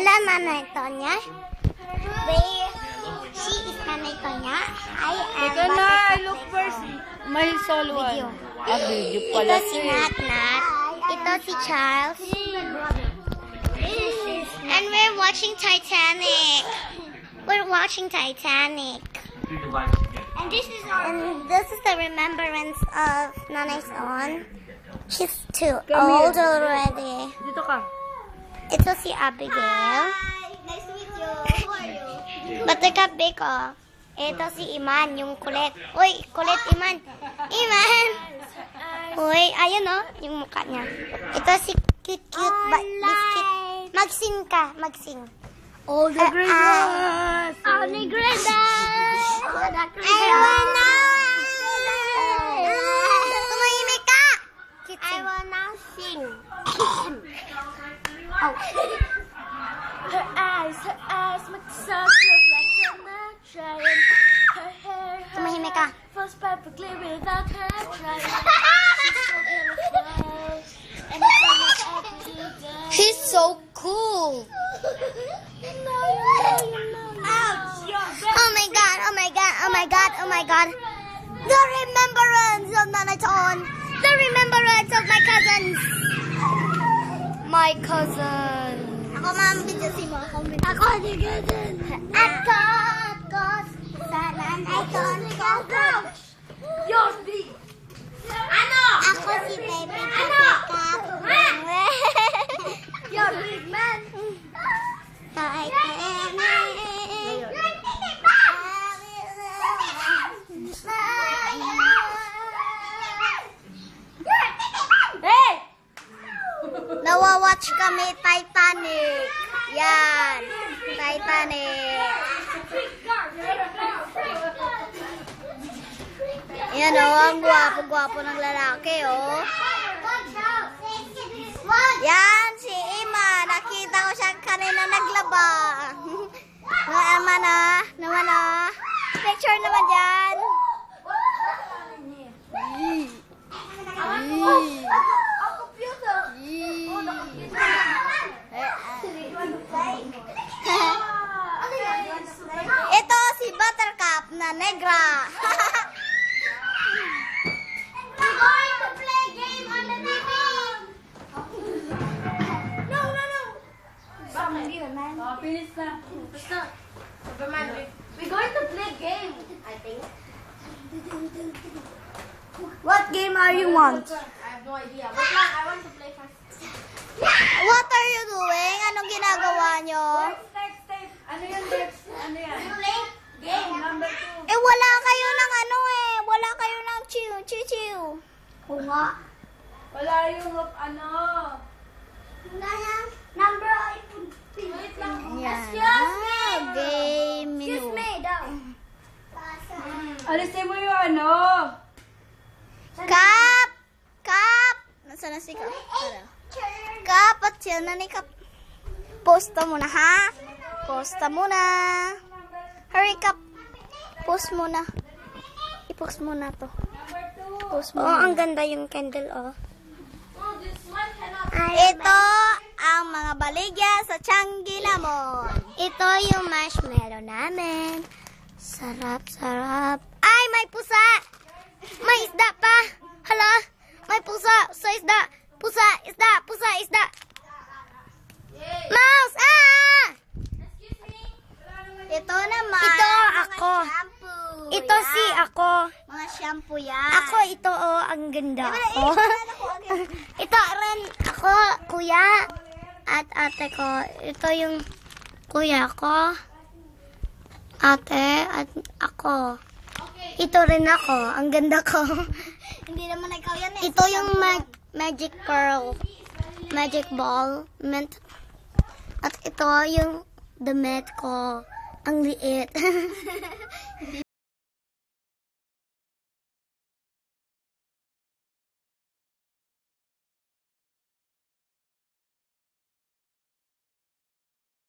Hello, Nanay Tonya. She is Nanay Tonya. I am Teka na, look first. May solo video. Video pala Ito si Nat Nat. Ito si Charles. And we're watching Titanic. We're watching Titanic. And this is the remembrance of Nanay Son. She's too old already. Dito ka. Ito si Abigail. Hi, nice to meet you. Who are you? Batagabi ko. Ito si Iman, yung kulit. Uy, kulit Iman. Iman! Uy, ayun o, yung mukha niya. Ito si cute biscuit. Magsing ka, magsing. All the greatness! All the greatness! I wanna... Tumahimik ka! I wanna sing. Oh. Her eyes make such reflection that giant. Her hair, Tumahimik ka. falls perfectly without her trying. She's so beautiful, and it's almost every day. She's so cool. You know. Ouch! Oh my god, oh my god, oh my god, oh my god. The remembrance of Nanaton. The remembrance of my cousins. My cousin. Ako video si mo. Ako ni cousin. Ako, sa Nanaton cousin. You're big. Ano? Ako si Baby Pussycat. You're big man. Hey! Nawawatch kami Titanic. Yan. Titanic. Yan o, ang gwapo-gwapo ng lalaki o. Yan, si Ima. Nakita ko siya kanina naglaba. Naman na. Picture naman dyan. Ito si Buttercup na negra. We're going to play game on the TV. No. Pinis na. Basta, Superman, we're going to play game, I think. What game are you want? I have no idea. But lang, I want to play first. What are you doing? Anong ginagawa nyo? Next. Ano yan, next? Ano yan? Play game. Number 2. Eh, wala kayo ng ano eh. Wala kayo ng chiw. Oo nga. Wala yung ano. Number Yan Wait lang. na. Game Excuse menu. me, daw. Alisin mo yung ano. Kap! Nasaan na si Kap? Kap, at yan na ni Kap. Posta muna, ha? Posta muna. Hurry, Kap. Post muna. I-post muna to. Post muna. Oh, ang ganda yung candle, oh. Oh, this one cannot. Ito ang mga baligya sa Changi Lamon. Ito yung marshmallow namin. Sarap. Ay, may pusa! May isda pa! Hala! May pusa sa isda! Isda! Mouse! Ah! Excuse me. Ito naman. Ito, ako. Shampoo. Ito si ako. Mga shampoo yan. Ako ito, oh. Ang ganda ako. Ito rin ako, kuya. At ate ko. Ito yung kuya ko. Ate at ako. Ito rin ako. Ang ganda ko. Hindi naman ikaw yan eh. Ito yung magic pearl. Magic ball. Mint. At ito yung damit ko. Ang liit.